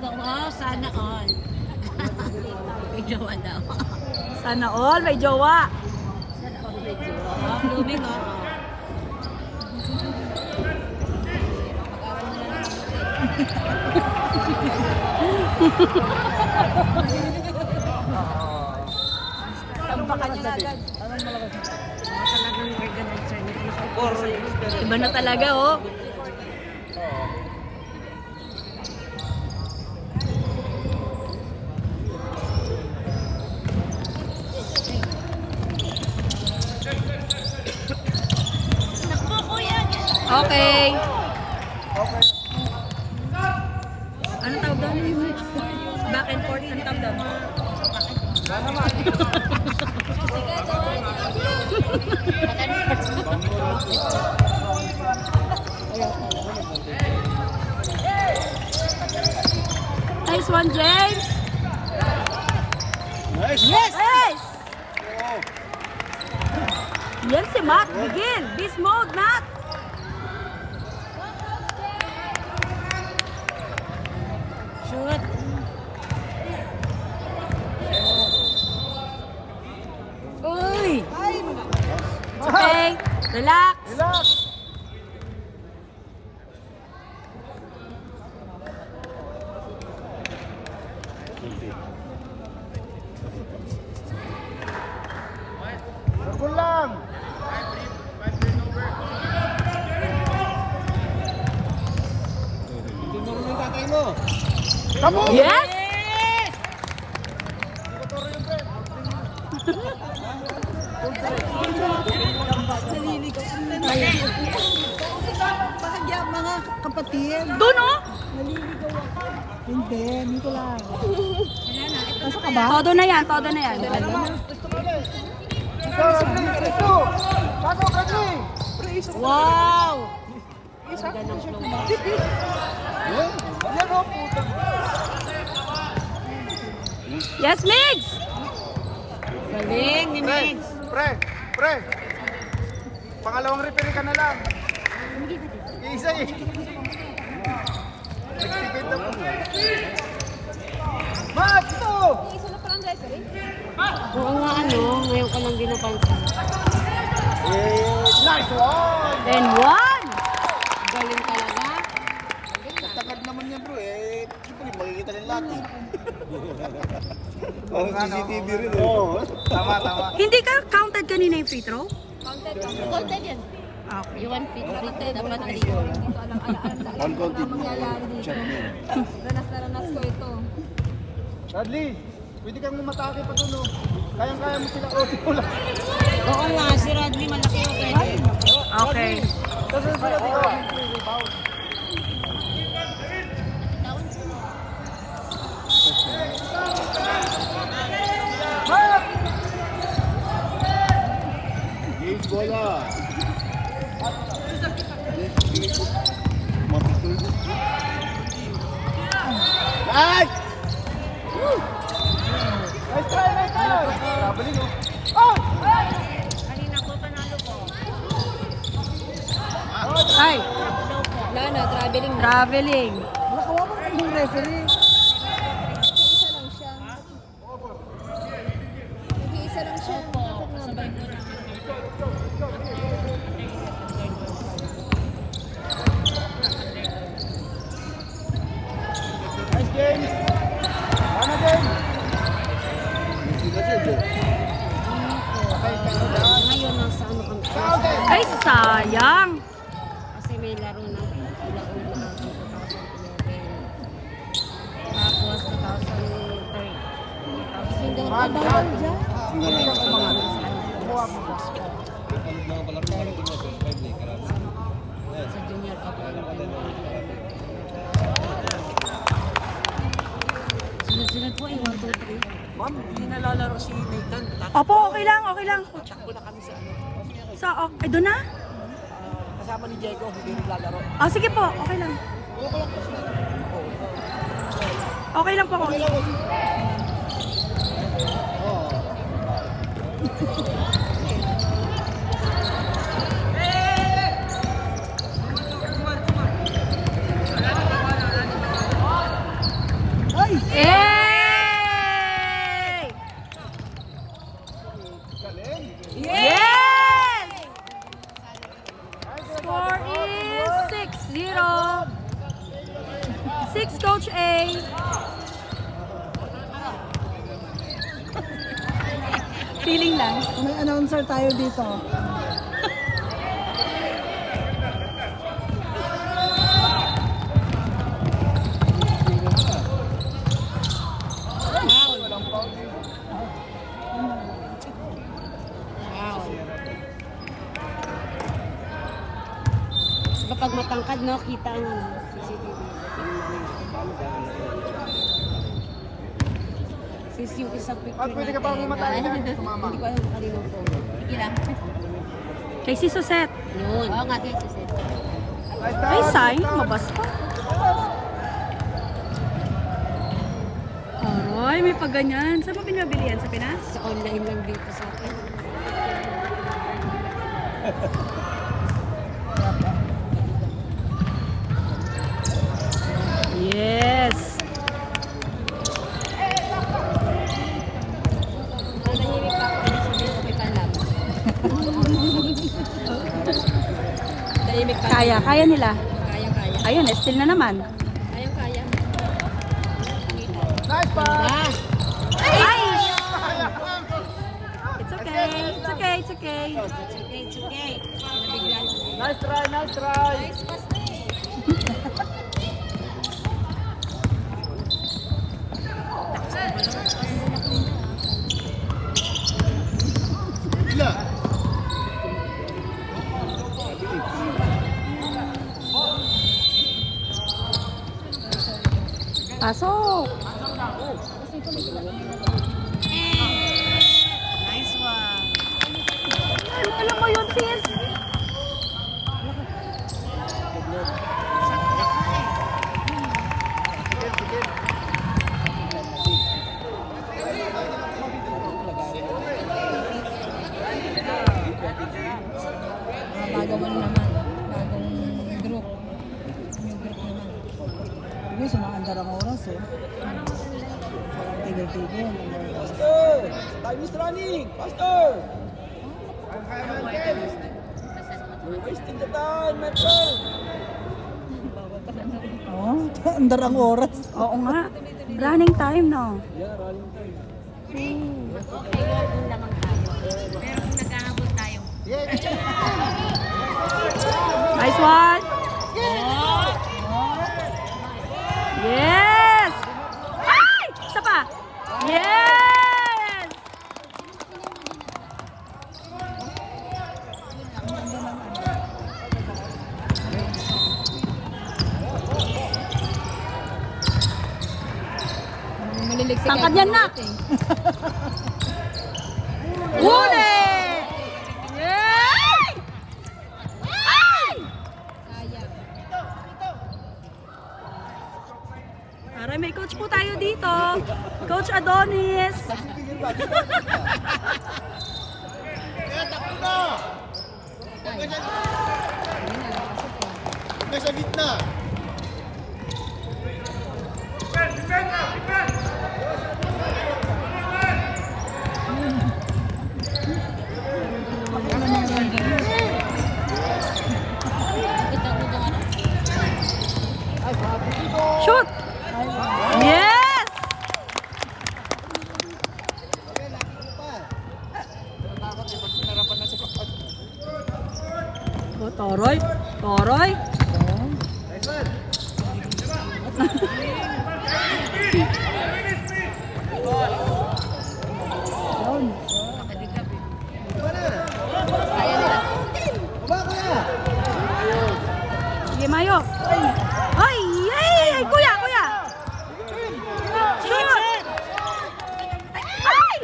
Oh, sana all. May jowa daw. Sana all may jowa. Sana all may jowa. Blooming, oh. Tampakan niya agad. Talagang organizer. Iba na talaga, oh. Okay. Ano tawag doon? Back and forth, ano tawag doon? Nice one, James. Nice. Yes! Yes! Yan si Matt. Begin. Beast mode, Matt. Shoot. Uy! Okay. Relax. Relax. Sargol lang. Tinuro yung tatay mo. Kamu! Yes! Bahagya mga kapatid. Doon, oh. Hindi, dito lang. Nasa ka ba? Todo na yan. Todo na yan. Pasok, Bradley! Wow! Yan o, puta. Yes, Migs! Galing ni Pre, Migs. pre. Pangalawang referee ka na lang. Isa eh. Nagtipid na po. Mato! Oo nga ano, ngayon ko lang din napansin. Nice one! And one! Galing talaga. Takad naman yan bro eh. Siyempre makikita ng lahat eh. Parang CCTV rin eh. Oo. Tama. Hindi ka counted kanina yung free throw? Content yan. Okay. You want fit dapat dito. One counted mo. Chat mo. Ranas na ranas ko ito. Bradley, pwede kang umatake pa doon oh. Kayang-kaya mo sila. Oh, wala. Oo nga, si Rodney malaki o pwede. Okay. Kasi sila dito. Rebound. Games bola. Nice! Nice try! Traveling oh! Kanina ko panalo ko. Ay, Wala na, traveling na. traveling. Nakawa mo yung referee. Isa lang siya. Isa lang siya. Sabay ko na. Nice game! Ano game? Ngayon nasa ano kami. Ay, sayang. Kasi may laro ng ila-ula. 2011. Tapos 2003. Hindi ko bawal dyan. Sa junior ka po. Sunod-sunod po, 1, 2, 3. Ma'am, hindi nalalaro si Nathan. Opo, okay lang, okay lang. Takbo na kami sa ano. Sa, ay, doon na? Kasama ni Diego, hindi naglalaro. Ah, sige po, okay lang. Okay lang po, okay. Hey! Galing. Yes! Score is 6-0. 6 Coach A. Feeling lang. May announcer tayo dito. Kapag matangkad, no, kita ang CCTV. Sis, yung isang picture At pwede ka pa mamatay dyan, sumama. Hindi ko alam kung kanino po. Ilang? Kay si Suset. Yun. Oo nga, din, sis. Ay, sign. Mabas pa. Aroy, may paganyan. Saan mo binabili yan? Sa Pinas? Sa online lang dito sa akin. Yes. Nanahimik pa ako, hindi sabihin ko may panlab. Nanahimik pa. Kaya nila. Kaya. Ayun, still na naman. Kaya. Nice pass! Ay! It's okay. It's okay. It's okay. It's okay. Nabigla lang. Nice try, nice try! Bila! Pasok. Nice one. Alam mo yun, sis? Bagong ano naman. Bagong group. New group naman. Hindi, sumaandar ang oras eh. Tigil-tigil. Faster! Time is running! Faster! You're wasting the time, my friend! Oo, andar ang oras. Oo nga. Running time, no? Yeah, running time. Okay, walking naman tayo. Pero kung naghahabol tayo, Nice one. Yes! Ay! Isa pa. Yes! Maliliksik Tangkad yan, nak. Huli! Yay! Ay! Aray, may coach po tayo dito. Coach Adonis. Kaya takbo na! Huwag ganyan! Nasa gitna! Shoot! Yes! Oh, Toroy. Toroy. Sige, Mayo. Ay! Ay! Kuya! Kuya! Shoot! Ay!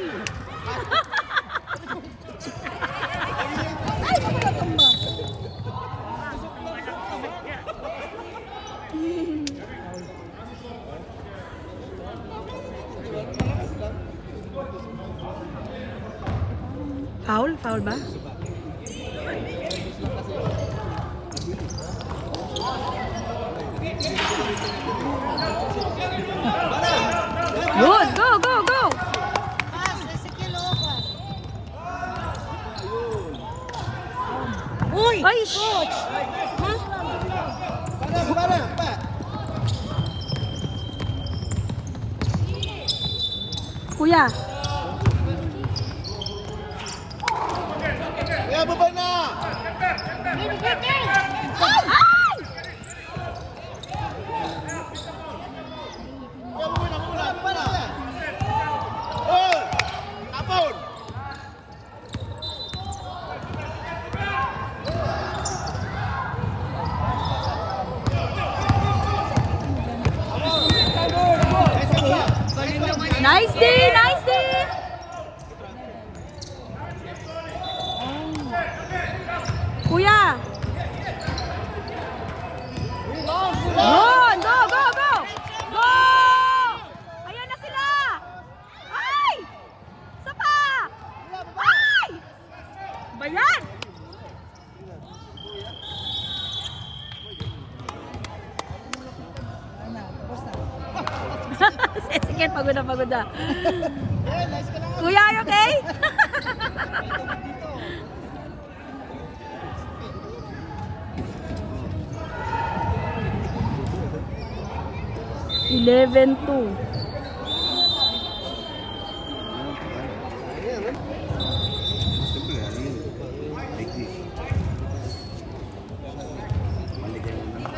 Foul? Foul ba? Kuya. Kaya baba na! Ay! Kaya baba na! Oh! Tapon! Nice D! Nice D! Kuya! Go! Go! Go! Go! Go! Ayan na sila! Ay! Isa pa! Ay! Bayan! Ano, tapos na. Sige, pagod na, pagod na. Kuya, are you okay? Eleven two.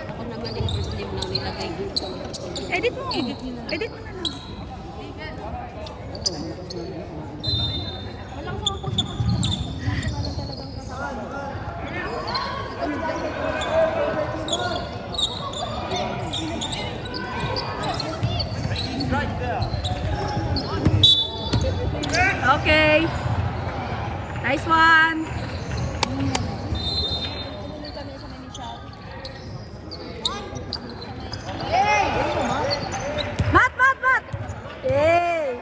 Ako naman yung first name lang nilagay dito. Edit mo. Edit mo na lang. Okay. Nice one. Mat, mat, mat. Hey.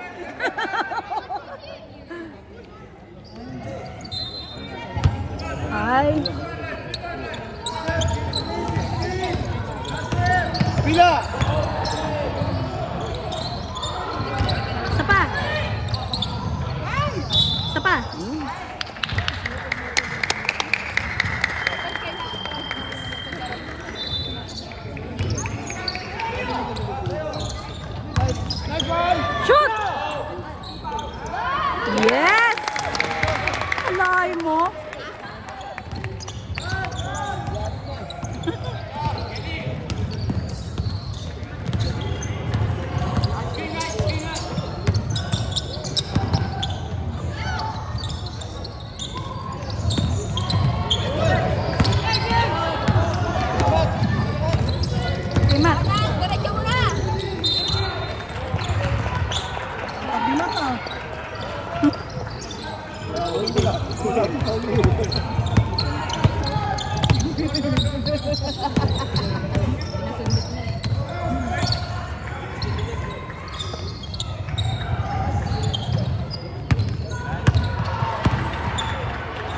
Ay. Pila! Isa pa. Isa pa. Shoot! Yes! Alay mo. Lima. Tabi na ka.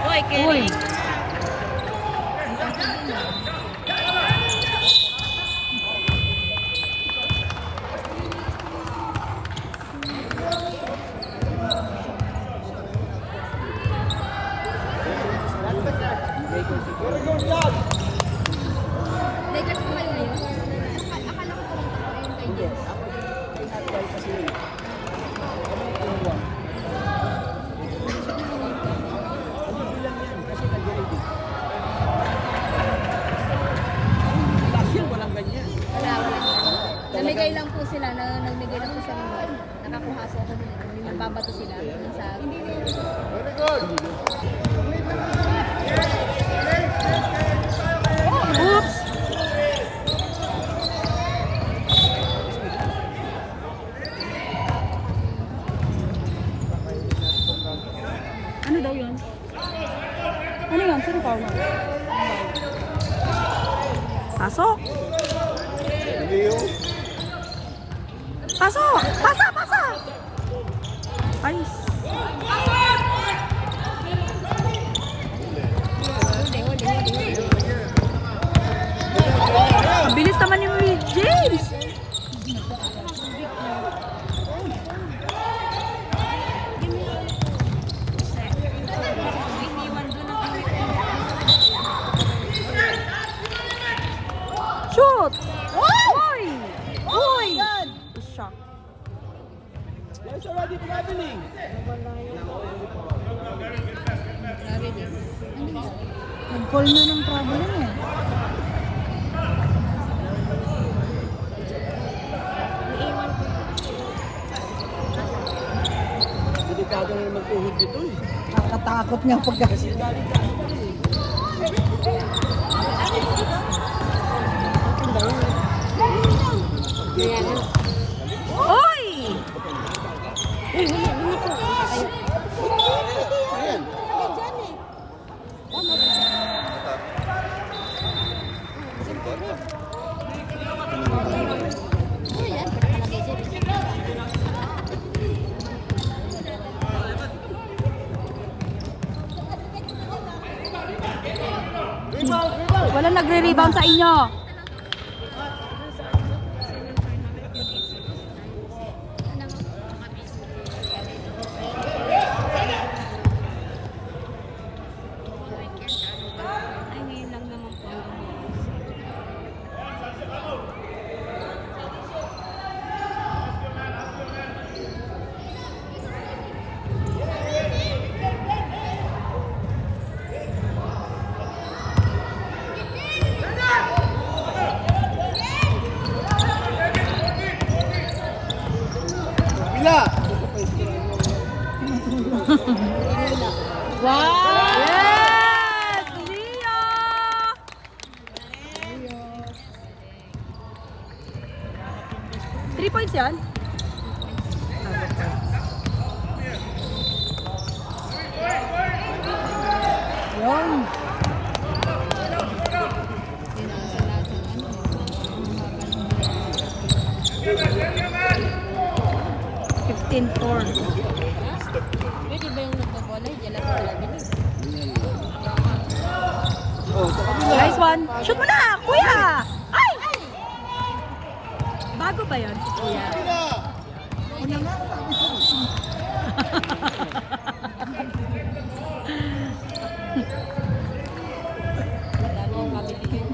Uy, Uy. Kelly. Lakers po kayo ngayon? Akala ko pumunta ko yung kay Jens. Wala. Namigay lang po sila, nagbigay lang po sa mga. Nakakuha po ako nila. Nagbabato sila. Dun sa Very good! Oops! Ano daw yun? Ano yun? Sino foul? Pasok! Pasok! Pasa! Pasa! Ayos! Ang bilis naman yung James! Shoot! Uy! Uy! Shock. It's already traveling. Nag-call na ng problem eh. Delikado na naman tuhod dito eh. Nakakatakot nga pagka. Oy! Ayan. Wala nagre-rebound sa inyo. Ay, ngayon lang naman po. Bila! Wow! Yes! Leo! 3 points yan? Yun. 15-4. Pwede ba yung nagbabola? Diyan lang wala din. Oh, sa kabila. Nice one. Shoot mo na, kuya! Ay! Bago ba yun si kuya? Bila! Wala nang mabibigyan.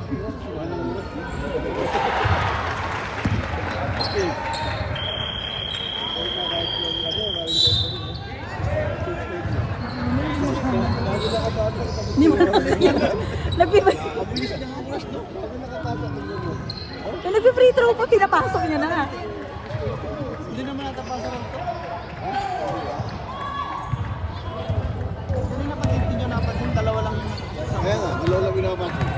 Hindi mo Nagpi- Nagpi-free throw pa, pinapasok niya na. Hindi naman natapasa rin ito. Hindi na pati hindi nyo napansin, dalawa lang yung nakapasa. Kaya nga, dalawa lang yung napansin.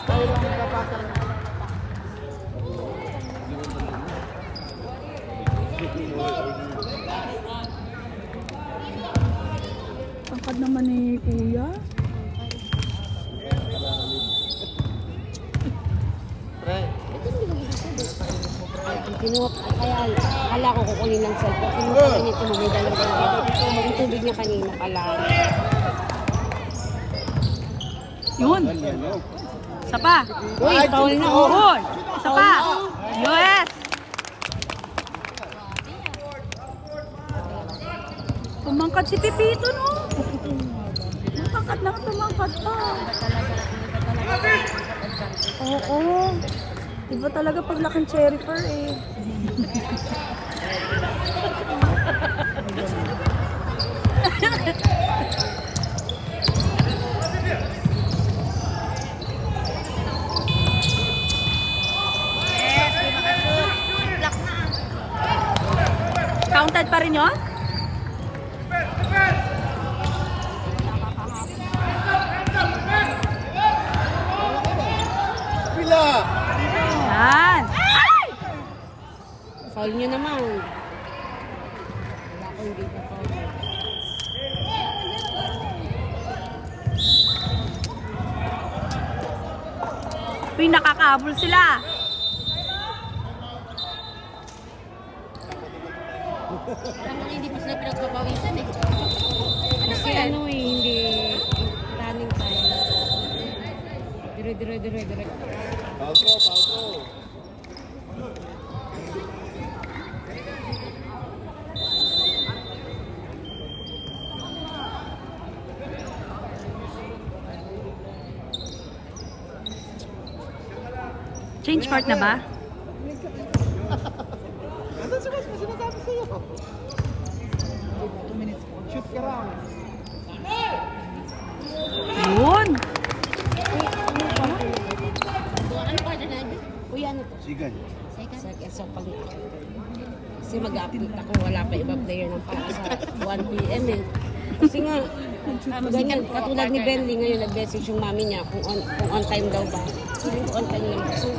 Tayo lang yung nakapasa rin. Tangkad naman ni kuya. Pre, Kinuha, kaya akala ko kukunin ng cellphone. Kinuha ko nito, may dalang dito. Yung tubig niya kanina pala. Yun. yan o. Isa pa. Uy, foul na. Uy! Isa pa. Yes! Tumangkad si Pipito, no? Tumangkad na, tumangkad pa. Oo. Iba talaga pag laking cherry fur eh. Counted pa rin yun? Bila! Yan. Ay! Foul niyo naman. Wala ko hindi pa foul. Uy, nakakabol sila. Alam mo na hindi pa sila pinagpapawisan eh. Kasi ano eh, hindi running time. Dire. Palco, palco. Change part na ba? Nandun si Mas, sinasabi So, pag kasi mag-upload ako, wala pa ibang player ng para sa 1 p.m. eh. Kasi nga, ganyan, katulad ni Benly ngayon, nag-message yung mami niya kung on time daw ba. Sabi ko, on time naman. So,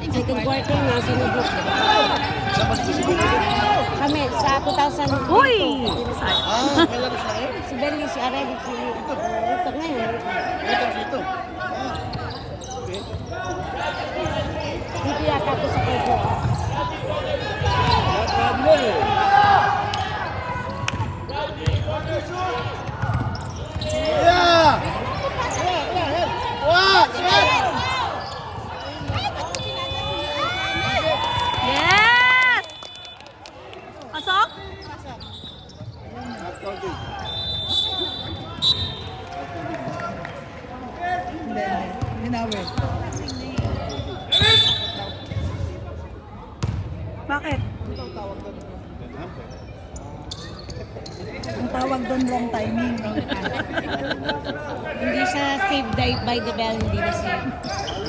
second quarter na, sinubok. Kami, sa 2000. Uy! Si Benly, si Areli, si Ito ngayon. Dito. Dito yata ako sa Pedro. Yeah! Wow! Yes! Pasok? Hindi. Hinawi. Bakit? Ang tawag doon wrong timing. Hindi siya save by the bell, hindi na save.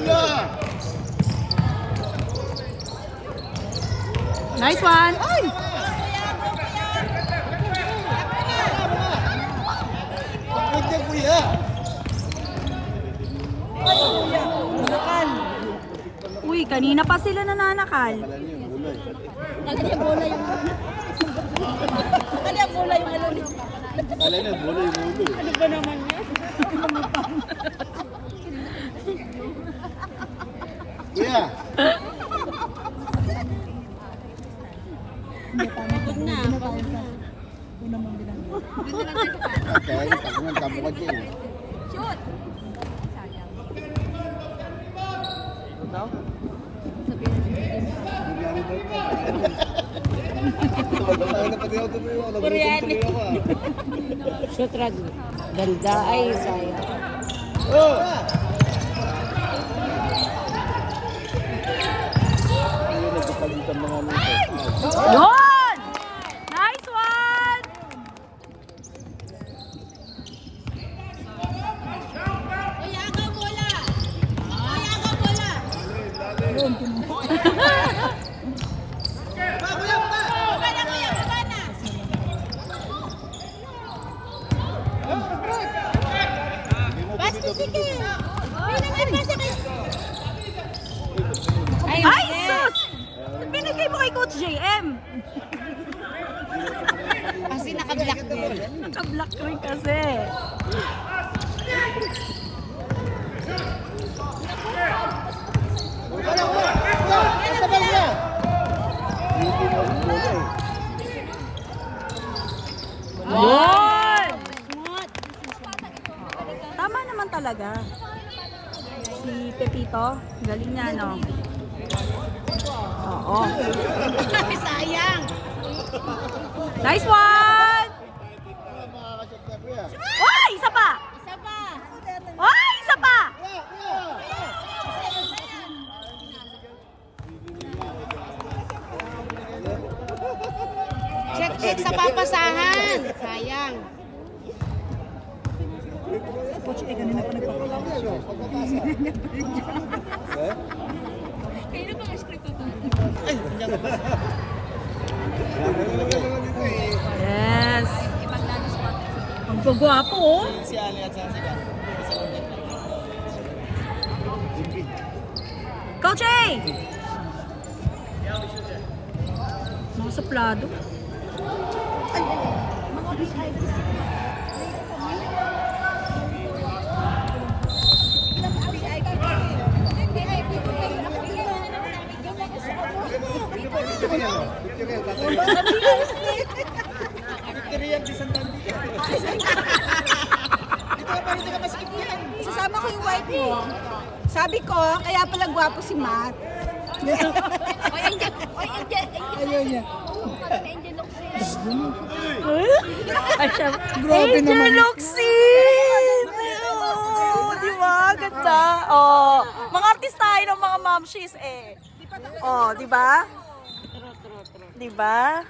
Yeah! Nice one! Ay! Huwag niya, kuya! Nakal. Uy, kanina pa sila nananakal. Kala niya bola yung... Kala niya bola yung ano. Alay na, bola yung ulo. Ano ba naman yan? Kuya! Pagod na. Una mong binanggit. Dito lang tayo sa kanan. Kaya yung tapunan, kamukad niya eh. Shoot! Sayang. Daw? Sabihin na bigyan mo. Koreani. Shoot rod. Ganda. Ay, sayang. Oh! Ayun, nagpapalitan mga nito. Yun! Nice one! Ay, sus! Binigay mo kay Coach JM. Kasi naka-black din. Naka-block rin kasi. Nasa bang niya? Hindi mo rin bola eh. Yun! Tama naman talaga. Si Pepito, galing niya, no? Oo. Sayang. Nice one! Makakashot na kuya. Oy! Isa pa! Oy! Isa pa! Check sa papasahan. Sayang. Coach, kanina pa nagpapalala. Kayo na bang script ko? Yes! Ibang lalo spot. Ang gagwapo, oh! Si Ali at Sasika. Coach A! Nakasaplado. Sasama ko yung wife mo. Sabi ko, kaya pala gwapo si Matt. Oy, Angel! Oy, Angel! Ayaw niya. Angel Locsin! Ay, siya. Grabe Angel naman. Locsin! Oh, di ba? Ganda. Oh, mga artist tayo ng mga momshies eh. Oh, di ba? Di ba?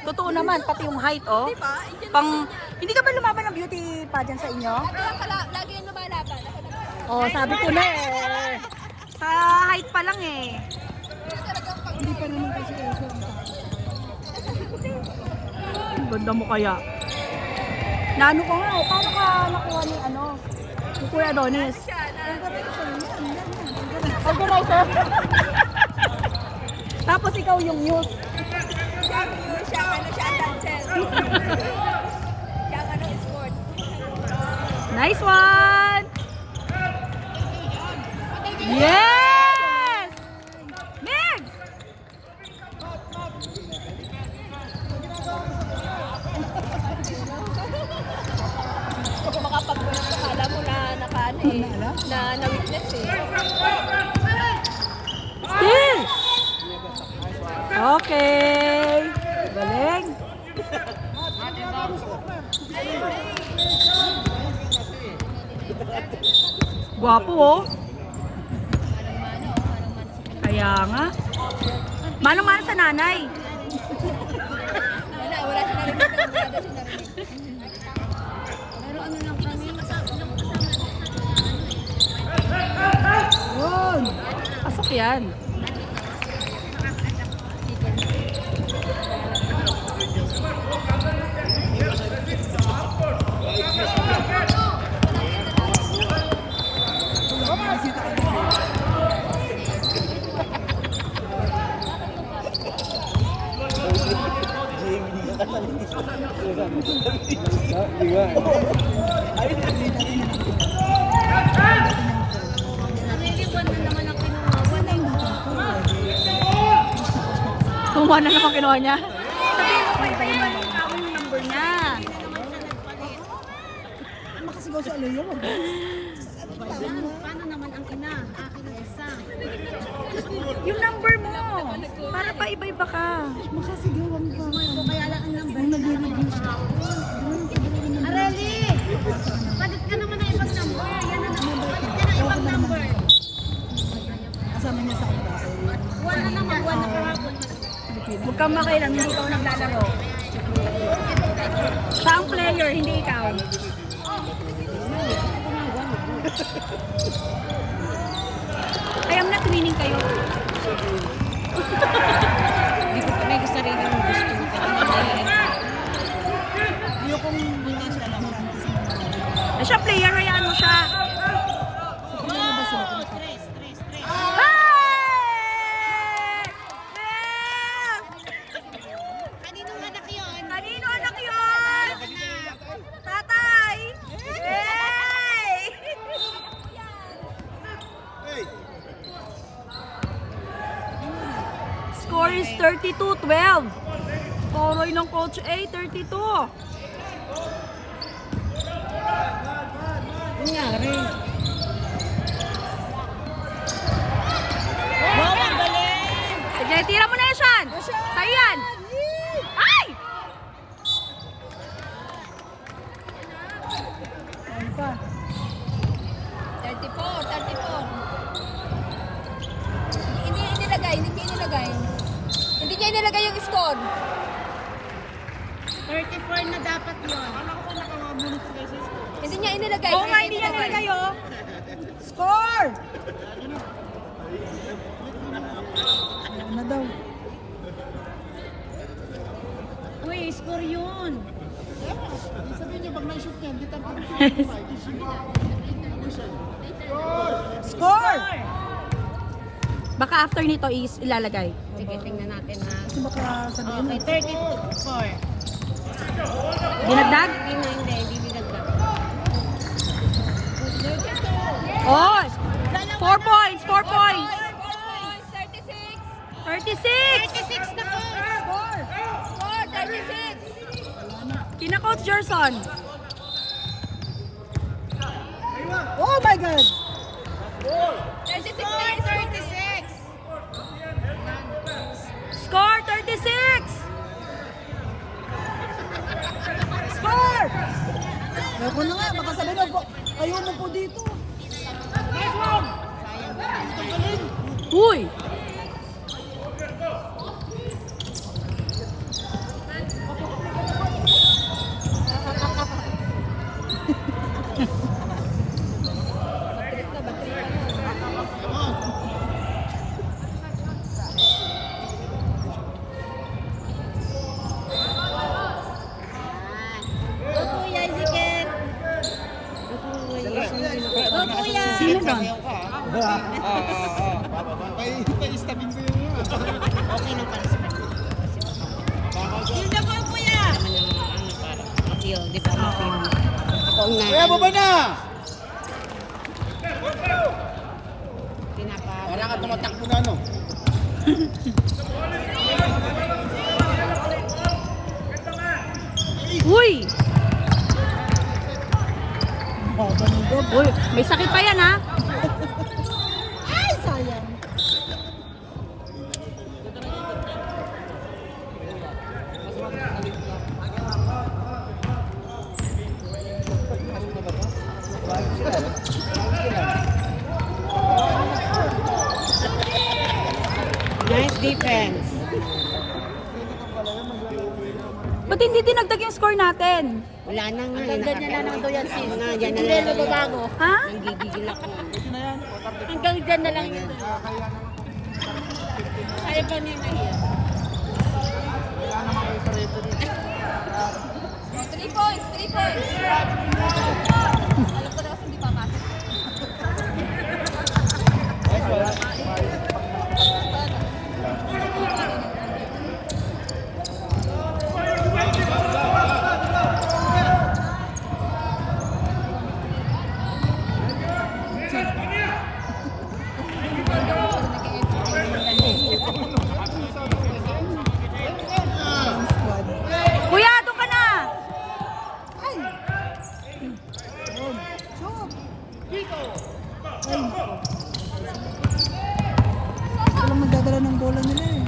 Totoo naman, pati yung height, oh. Pang, hindi ka ba lumaban ng beauty pageant sa inyo? Kaya pala, lagi yung lumalaban. Oh, sabi ko na eh. Sa height pa lang eh. Hindi pa naman kasi Elsa ang tao. Ganda mo kaya. Naano ko nga, paano ka nakuha ni ano? Ni Kuya Adonis? Organizer. Tapos ikaw yung news. Siya ang dancer. Siya ang sport. Nice one! Yes! Migs! Kung makapag-work ka, kala mo na nakaano eh. Na-witness eh. Still! Okay! Galing! Gwapo oh! Kaya nga. Manong-mano sa nanay. Wala siya narinig. Wala siya narinig. Pero ano lang kami, Yun! Pasok yan. Kumuha na naman kinuha niya. Sabihin mo pa iba yung number niya. Makasigaw sa alayo. paano naman ang ina? Akin ang isa. Yung number mo. Para pa iba-iba ka. Makasigawan pa. Kaya lang ang number. Kung nag-review siya. Areli! Palit ka naman ng ibang number. Yan ang number. Palit ka ng ibang number. Kasama niya sa kanila. Wala naman. Wala kahapon. Huwag kang makailang, hindi ikaw naglalaro. Siya ang player, hindi ikaw. I am not winning kayo. Hindi ko may sarili ng gusto mo. Ayokong muna siya lang. Siya player, hayaan mo siya. Pinalabas ako. Kanino anak yun? Kanino anak yun? Tatay! Hey! Score is 32-12. Koroy ng Coach A, 32. Nangyari. Sige, tira mo na yan, Sean. Sa'yo yan. Ay! Ano pa? 34. Hindi inilagay. Hindi niya inilagay yung score. 34 na dapat yun. Hindi niya inilagay. Oo nga, hindi yan nilagay, oh. Score! Ayan na daw. Uy, score yun. Score! Baka after nito is ilalagay. Sige, tingnan natin ha. Kasi baka sabihin mo. Okay, 34. Dinagdag? Hindi dinagdag. Oh! 4 points, 4 points. 36! 36 na po. Score! 36. Kina Coach Gerson. Oh my God! 36 na 36. Score 36! Score! Ayoko na nga, baka sabihin mo, ayaw mo po dito. Uy! Skill, di ba? Ako ang Kaya mo ba na? Para ka tumatakbo na ano? Uy! Baba ng dog. Uy, may sakit pa yan ha? Ay, sayang. Nice defense. Ba't hindi dinagdag yung score natin? Wala na nga. Hanggang ganyan na lang daw yan, sis. Na, yan na Hindi lang. na babago. Ha? Nanggigigil ako. Hanggang dyan na lang yun. Kaya pa niya na yan. 3 points! 3 points! Alam ko daw hindi papasok. Kuya, doon ka na! Walang magdadala ng bola nila eh.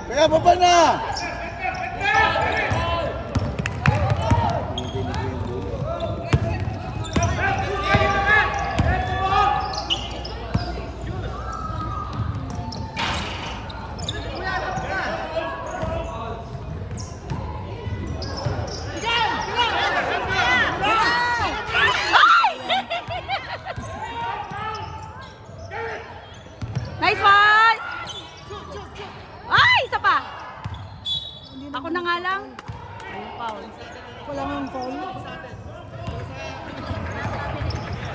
Kaya mo ba na? Nice one! Ay, isa pa! Ako na nga lang. Wala nga foul.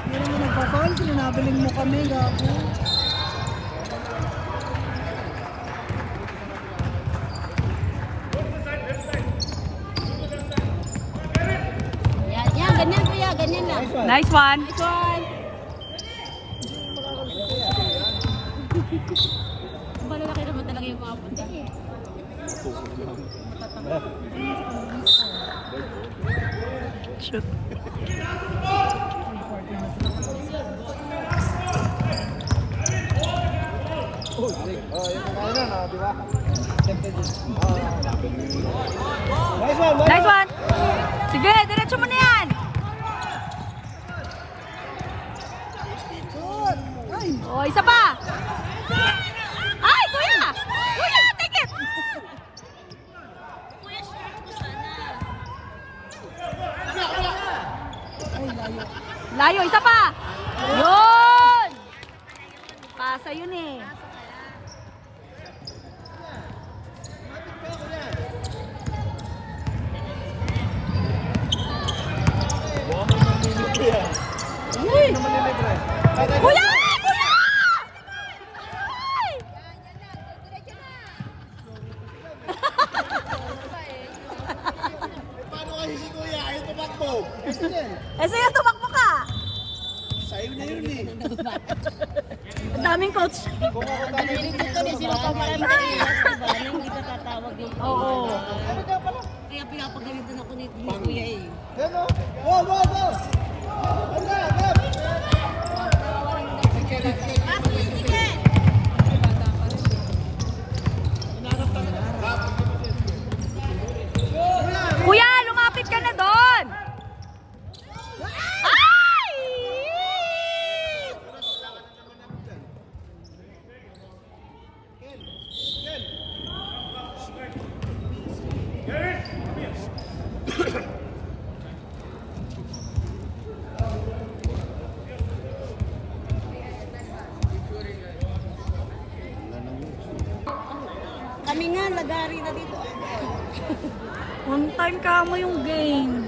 Hindi naman nagpa-foul. Sinanabiling mo kami, gago. Yan, yan, ganyan kuya, ganyan lang. Nice one. Malalaki naman talaga yung mga puti. Shoot. Oh, yun ang kaya na, di ba? Siyempre din. Nice one, Nice one. Sige, diretso mo na yan. Shoot! Ay! O, isa pa. Ay, kuya! Kuya, take it! Layo, isa pa. Yun! Pasa yun eh. Uy! Kuya! Kuya! Ay! Paano kasi si Kuya? Ayaw tumakbo. Eh, sa'yo tumakbo ka. Sa'yo na yun eh. Ang daming coach. Kung ako tayo Ito din sila pa marami kailas, diba? Nang hindi ka tatawag yung Oo. Kaya pinapagalitan ako ni kuya eh. Yan o. Go, go, go! Anda, Gab! Kuya, lumapit ka na doon. Ay! Kami nga, lagari na dito. One time ka mo yung game.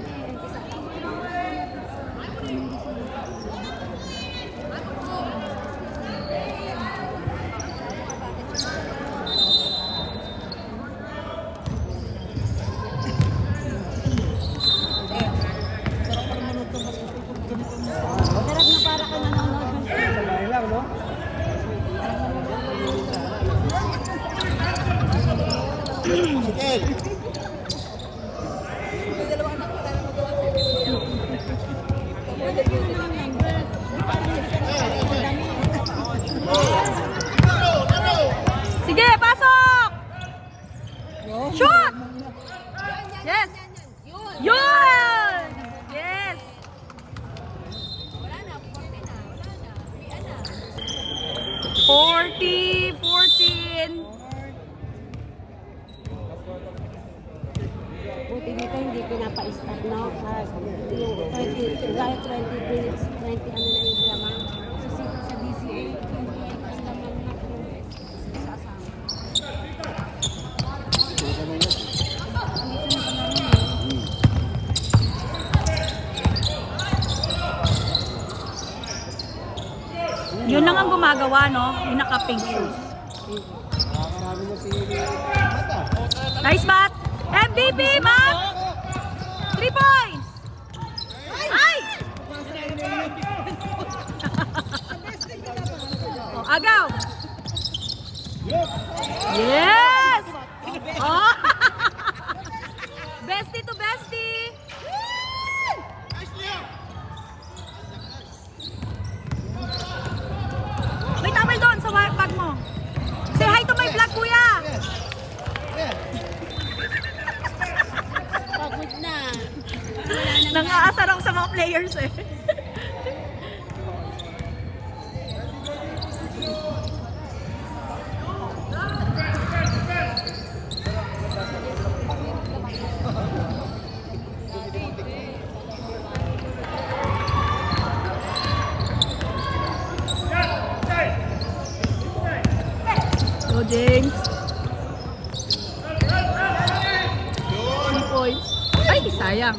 Sige, pasok! Shoot! Yes! Yun! Yes! Forty, 14. Buti dito hindi pinapa-stop, no? Yung 20, kahit 20 minutes, 20 ano na yung laman. Sa DCA, 20 ang laman na sasama. Yun lang ang gumagawa, no? Yung naka-pink shoes. Nakakarami na si Mata. Nice bat! MVP, Matt! 3 points! Ay! Oh, agaw! Yes! Oh! Bestie to bestie! May towel doon sa bag mo. Say hi to my vlog, kuya! Pagod na. Nangaasar ako sa mga players eh. Go, James. 3 points. Ay, sayang.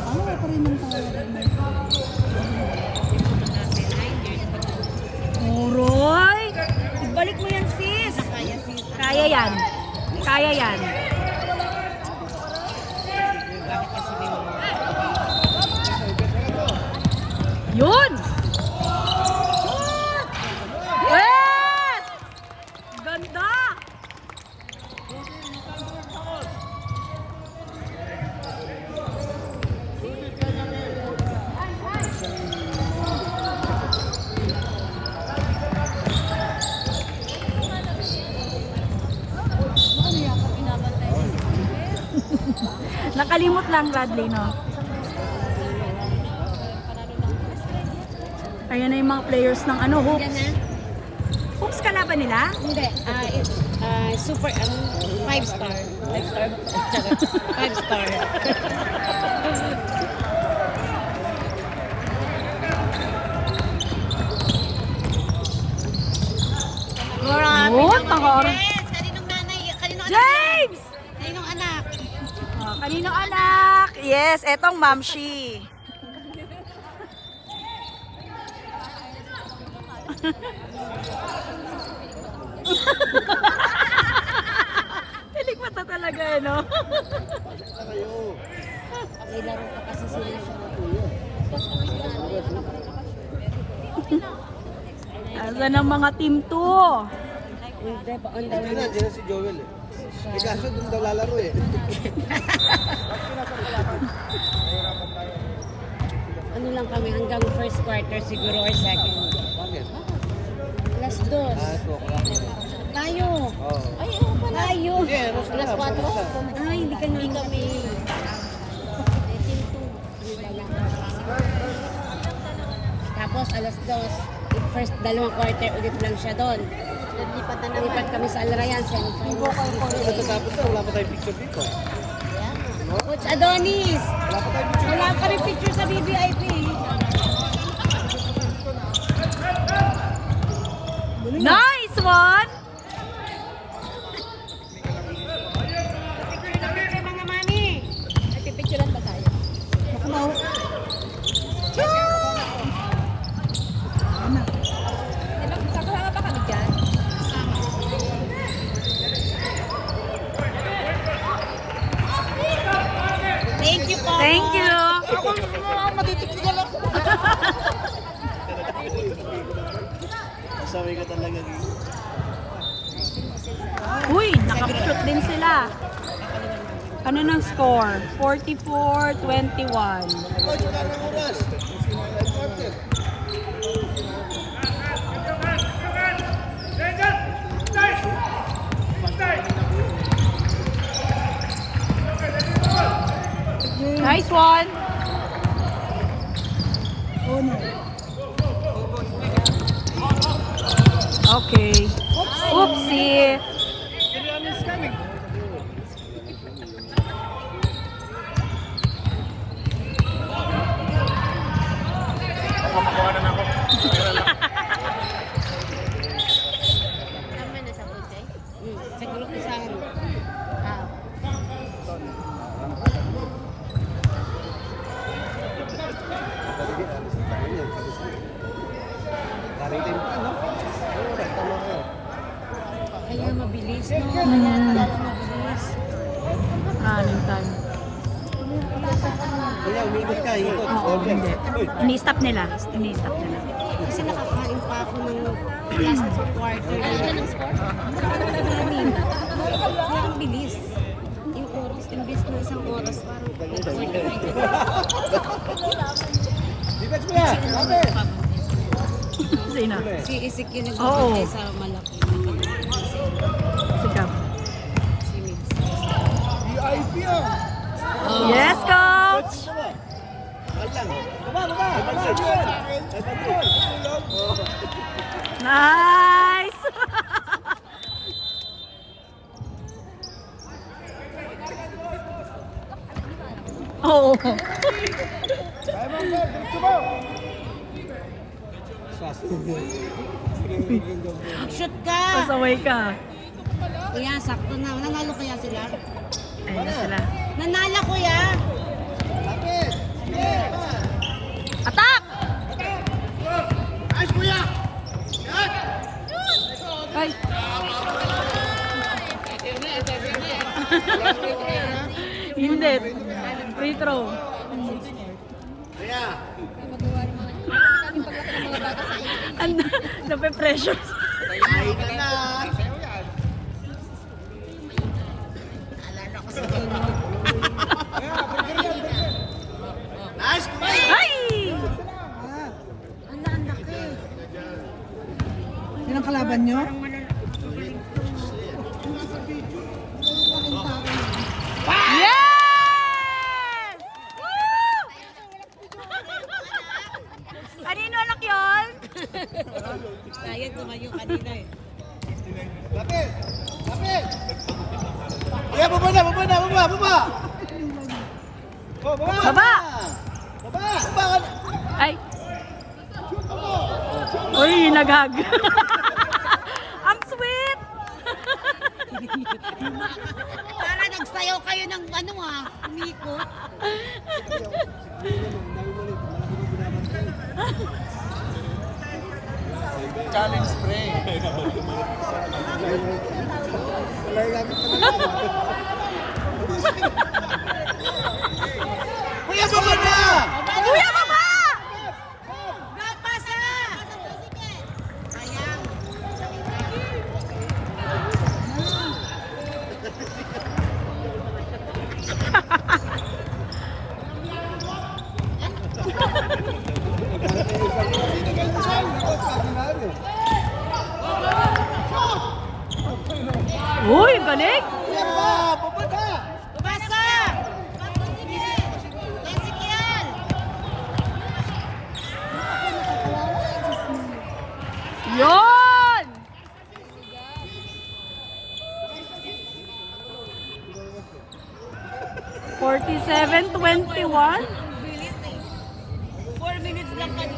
Ano pa rin ng tao? Oroy! Ibalik mo yan, sis. Kaya yan. Kaya yan. Yun! Yes! Ganda! Nakalimot lang, Radley, no? Ayan na yung mga players ng ano, hoops. Yan na? Hoops kalaban nila? Hindi. Super, 5-star. 5-star? 5-star. Yun, takor. Yes! Kaninong nanay? Kaninong anak? James! Kaninong anak? Oh, kaninong anak? Yes, etong Mamshi. Pilik mata talaga eh, no? May laro pa kasi sila siya. Asa ng mga team 2? Hindi pa on the Hindi na, dyan na si Joel eh. Eh kaso doon daw lalaro eh. ano lang kami hanggang first quarter siguro or second. Bakit? Alas 2. Ito, kailangan. Tayo. Oo. Ay, ano pala? Tayo. Hindi, ano sila? Alas 4. Basta. Ay, hindi kami. Tapos alas 2. First dalawang quarter ulit lang siya doon. Lipat kami sa Alrayan. Matatapos na, wala pa tayong picture dito. Coach Adonis. Wala pa tayong picture. Wala kami picture sa BBIP. Nice one! Picture mga mami. Nagpipicturean ba tayo? Sama ba kami dyan? Thank you po. Thank you! Ako, matitiktigan Pasaway ka talaga. Uy, nakapshoot din sila. Ano ng score? 44-21. Nice one. Oh no. Okay. Oopsie. Tama na sa kotse? Sa group isang... Ah. Kaya mabilis, no? Kaya talaga mabilis. Running time. Kuya, umikot ka, ikot. Oo, hindi. Ini-stop nila. Ini-stop nila. Kasi nakakain pa ako ng last quarter. Ano na ng score? Kaya ang bilis. Yung oras, imbis na isang oras, parang Defense kuya! Sabi! Sino? si Ezekiel Oo. nagbabantay sa malaki. Sikap. Si Mix. VIP ah! Yes, coach! Nice! Oo. Kaya mo, Bel! Diretso mo! Shoot ka! Pasaway ka. Kuya, sakto na. Nanalo kaya sila? Ayun na sila. Nanalo, kuya! Lapit! Sige! Attack! Ayos kuya! Ay. Hindi. Free throw. Kuya! Ano? Nape-pressure. Ay ka na! Nice kuya! Ay! Ang laki. Yan ang kalaban nyo? Yes! Woo! Kanino anak yun? Sayang tumayo kanina eh. Lapit! Lapit! Kuya, baba na! Baba na! Baba! Baba! Oh, baba! Baba! Baba! Baba ka na! Ay. Uy, naghag. Ang sweet! Para nagsayaw kayo ng ano umikot. Challenge spray. Kuya, baba na! Kuya, baba! Pasa! Sayang. Uy, galing! Kuya, baba! Baba na! Pasa! Ezekiel! Yon! $47-21. 4 minutes lang ka.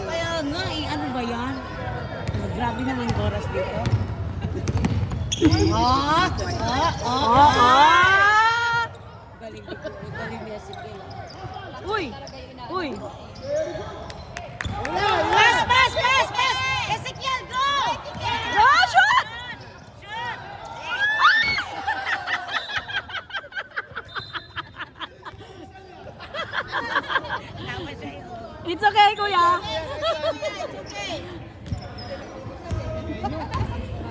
Kaya nga ano ba yan? Grabe naman yung oras dito. Galing dito. Galing ni Ezekiel. Uy! Uy! Pass! Pass! Pass! Pass! Ezekiel, go! Go, shoot! It's okay, kuya.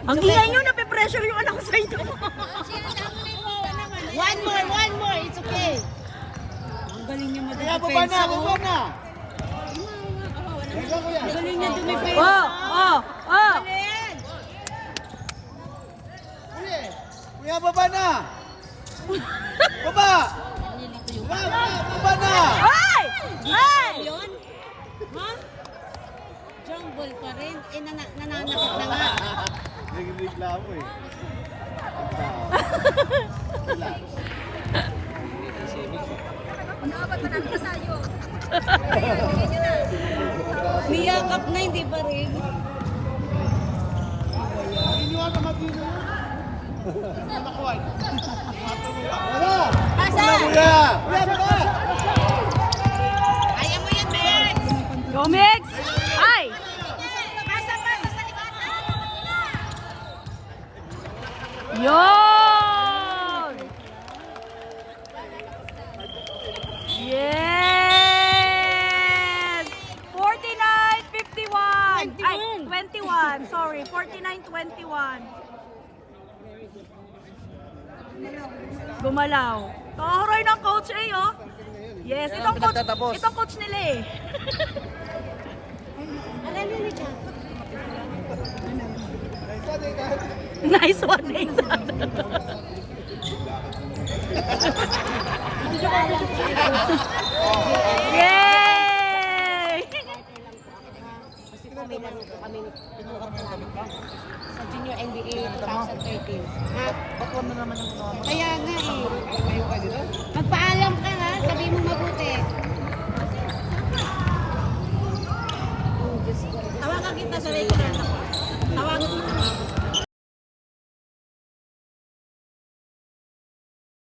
Ang ingay nyo, nape-pressure yung anak ko sa inyo. One more. It's okay. Ang galing niya Kaya baba na, baba na! Ikaw kuya! Ang galing niya dumipesa. Oh! Galing. Kuya, baba na! Baba! Baba na! Ay! Ay! Yun? Ha? Jungle pa rin. Eh, nananakit na nga. Nagreklamo eh. Niyakap na, hindi pa rin. Pasa! Kuya! Kuya, baba! Kaya mo yan, Ben! Go, Mix! Ay! Pasa sa likod. Yun! Yes! 49-51! Ay, 21. Sorry, 49-21. Gumalaw. Kahuroy ng coach A, oh. Yes, itong coach nila eh. Nice one, Nathan. Yay! Kasi kami tinukat na sa Junior NBA 2013. Ha? Ba't naman ang mga Kaya nga eh. Magpaalam ka